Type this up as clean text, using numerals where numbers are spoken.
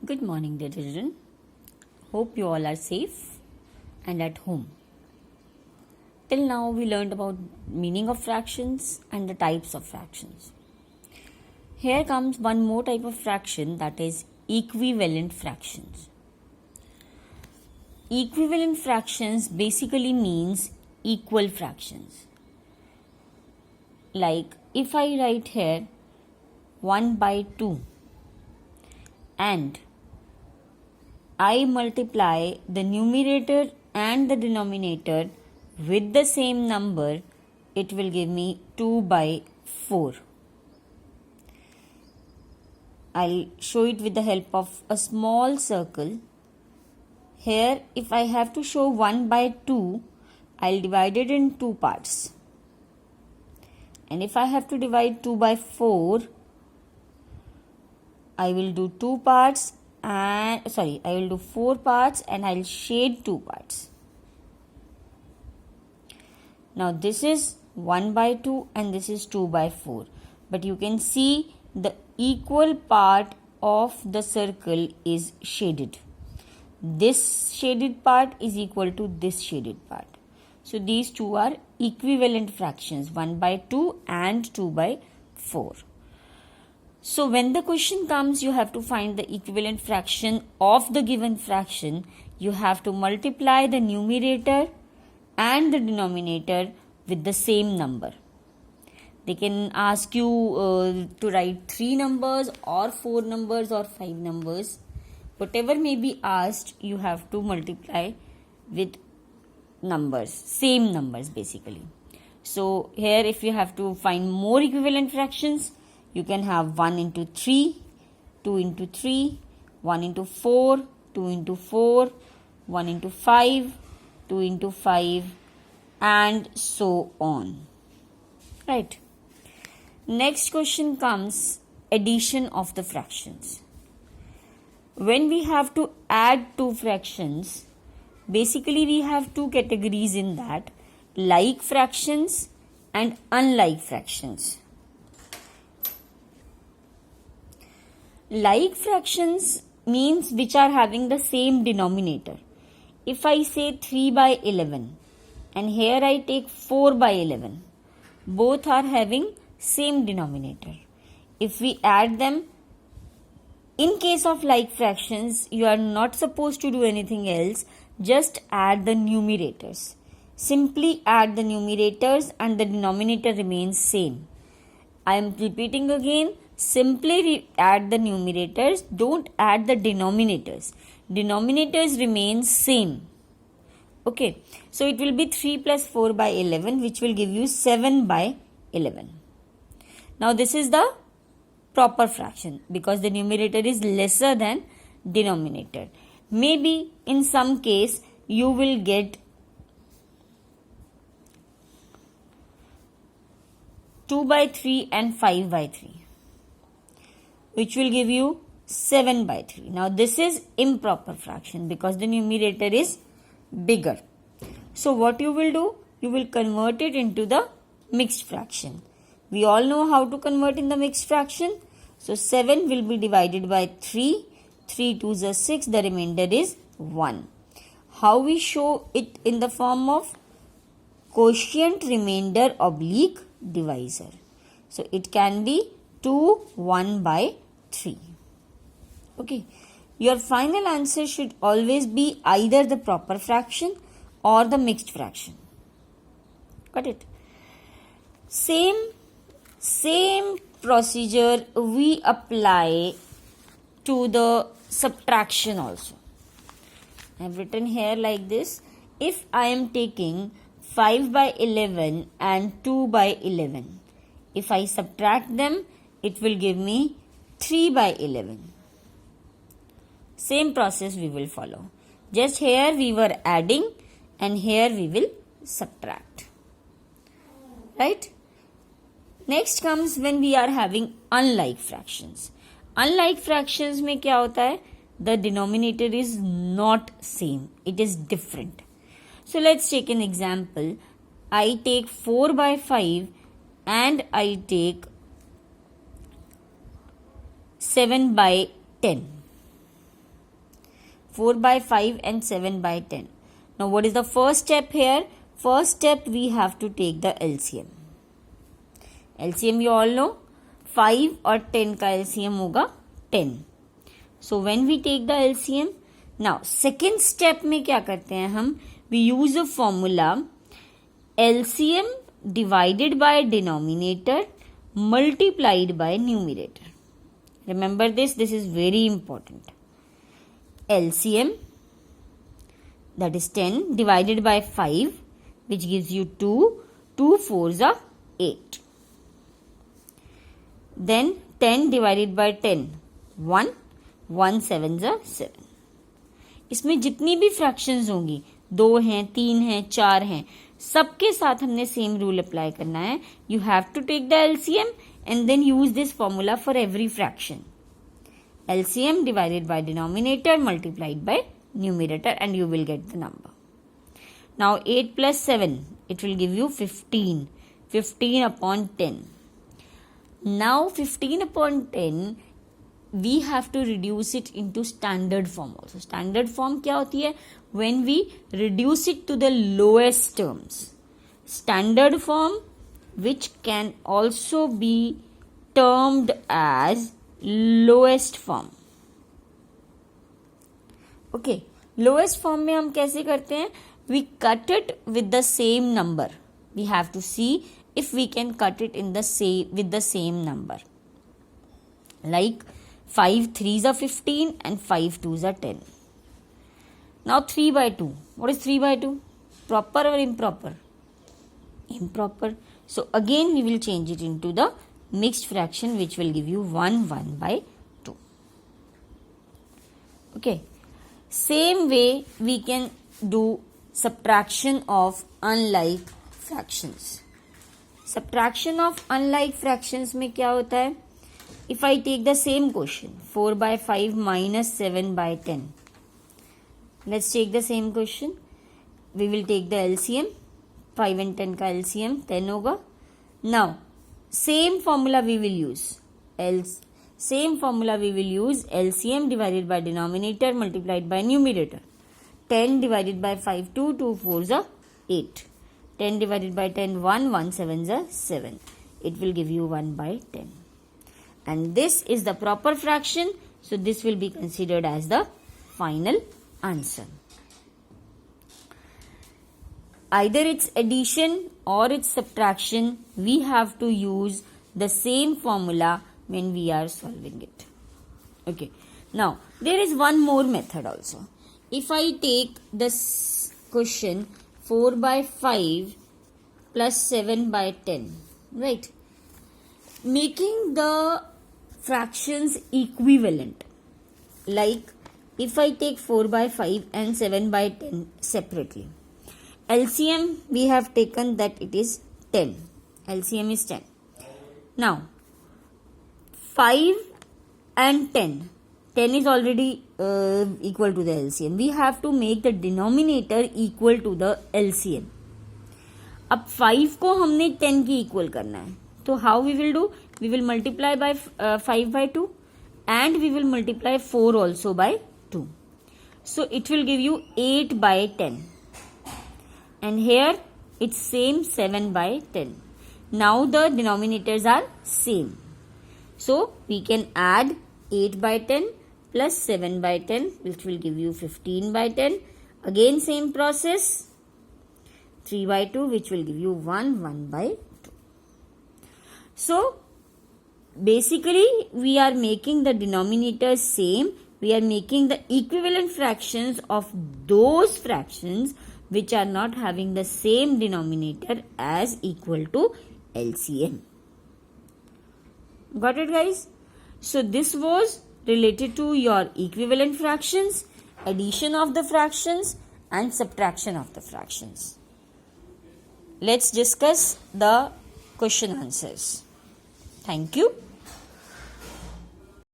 Good morning, dear children. Hope you all are safe and at home. Till now, we learned about meaning of fractions and the types of fractions. Here comes one more type of fraction, that is equivalent fractions. Equivalent fractions basically means equal fractions. Like if I write here 1 by 2 and I multiply the numerator and the denominator with the same number, it will give me 2 by 4. I'll show it with the help of a small circle. Here, if I have to show 1 by 2, I'll divide it in 2 parts. And if I have to divide 2 by 4, I will do 2 parts and I will do 4 parts and I'll shade 2 parts. Now this is 1 by 2 and this is 2 by 4. But you can see the equal part of the circle is shaded. This shaded part is equal to this shaded part. So these two are equivalent fractions, 1 by 2 and 2 by 4. So when the question comes, you have to find the equivalent fraction of the given fraction. You have to multiply the numerator and the denominator with the same number. They can ask you to write 3 numbers or 4 numbers or 5 numbers. Whatever may be asked, you have to multiply with numbers, same numbers basically. So here if you have to find more equivalent fractions, you can have 1 into 3, 2 into 3, 1 into 4, 2 into 4, 1 into 5, 2 into 5 and so on. Right. Next question comes addition of the fractions. When we have to add two fractions, basically we have two categories in that, like fractions and unlike fractions. Like fractions means which are having the same denominator. If I say 3 by 11 and here I take 4 by 11, both are having same denominator. If we add them, in case of like fractions, you are not supposed to do anything else, just add the numerators. Simply add the numerators and the denominator remains same. I am repeating again, simply add the numerators, don't add the denominators. Denominators remain same. Okay, so it will be 3 plus 4 by 11, which will give you 7 by 11. Now this is the proper fraction because the numerator is lesser than denominator. Maybe in some case you will get 2 by 3 and 5 by 3, which will give you 7 by 3. Now this is improper fraction because the numerator is bigger. So what you will do? You will convert it into the mixed fraction. We all know how to convert in the mixed fraction. So 7 will be divided by 3. 3 2s are 6. The remainder is 1. How we show it in the form of quotient remainder oblique divisor. So it can be 2 1 by 3. Okay. Your final answer should always be either the proper fraction or the mixed fraction. Got it? Same procedure we apply to the subtraction also. I have written here like this. If I am taking 5 by 11 and 2 by 11, if I subtract them, it will give me 3 by 11. Same process we will follow. Just here we were adding and here we will subtract. Right? Next comes when we are having unlike fractions. Unlike fractions में क्या होता है? The denominator is not same. It is different. So let's take an example. I take 4 by 5 and I take 7 by 10. 4 by 5 and 7 by 10. Now what is the first step here? First step, we have to take the LCM. LCM you all know, 5 और 10 का LCM होगा 10. So when we take the LCM, now second step में क्या करते हैं हम? We use a formula LCM divided by denominator multiplied by numerator. Remember this is very important. LCM, that is 10 divided by 5, which gives you 2. 2 4s are 8. Then 10 divided by 10, 1. 1 7s are 7. इसमें जितनी भी fractions होंगी, 2 हैं, 3 हैं, 4 हैं, सबके साथ हमने सेम रूल अप्लाई करना है. You have to take the LCM and then use this formula for every fraction. LCM divided by denominator multiplied by numerator and you will get the number. Now 8 plus 7, it will give you 15. 15 upon 10. Now 15 upon 10, we have to reduce it into standard form also. Standard form क्या होती है? When we reduce it to the lowest terms. Standard form, which can also be termed as lowest form. Okay, lowest form में हम कैसे करते हैं? We cut it with the same number. We have to see if we can cut it in the same with the same number. Like 5 3s are 15 and 5 2s are 10. Now 3 by 2. What is 3 by 2? Proper or improper? Improper. So again we will change it into the mixed fraction, which will give you 1 by 2. Okay. Same way we can do subtraction of unlike fractions. Subtraction of unlike fractions में क्या होता है? If I take the same question, 4 by 5 minus 7 by 10. Let's take the same question. We will take the LCM. 5 and 10 का LCM 10 होगा. Now same formula we will use. LCM divided by denominator multiplied by numerator. 10 divided by 5 2. 2 4s are 8. 10 divided by 10 1. 1 7s are 7. It will give you 1 by 10. And this is the proper fraction. So this will be considered as the final answer. Either it's addition or it's subtraction, we have to use the same formula when we are solving it. Okay. Now, there is one more method also. If I take this question 4 by 5 plus 7 by 10, right? Making the fractions equivalent. Like if I take 4 by 5 and 7 by 10 separately. LCM we have taken that it is 10. LCM is 10. Now 5 and 10. 10 is already equal to the LCM. We have to make the denominator equal to the LCM. अब 5 को हमने 10 की equal करना है. तो how we will do? We will multiply by 5 by 2 and we will multiply 4 also by 2. So it will give you 8 by 10. And here it's same 7 by 10. Now the denominators are same. So we can add 8 by 10 plus 7 by 10, which will give you 15 by 10. Again same process. 3 by 2, which will give you 1 by 2. So basically we are making the denominators same. We are making the equivalent fractions of those fractions which are not having the same denominator as equal to LCM. Got it, guys? So this was related to your equivalent fractions, addition of the fractions and subtraction of the fractions. Let's discuss the question answers. Thank you.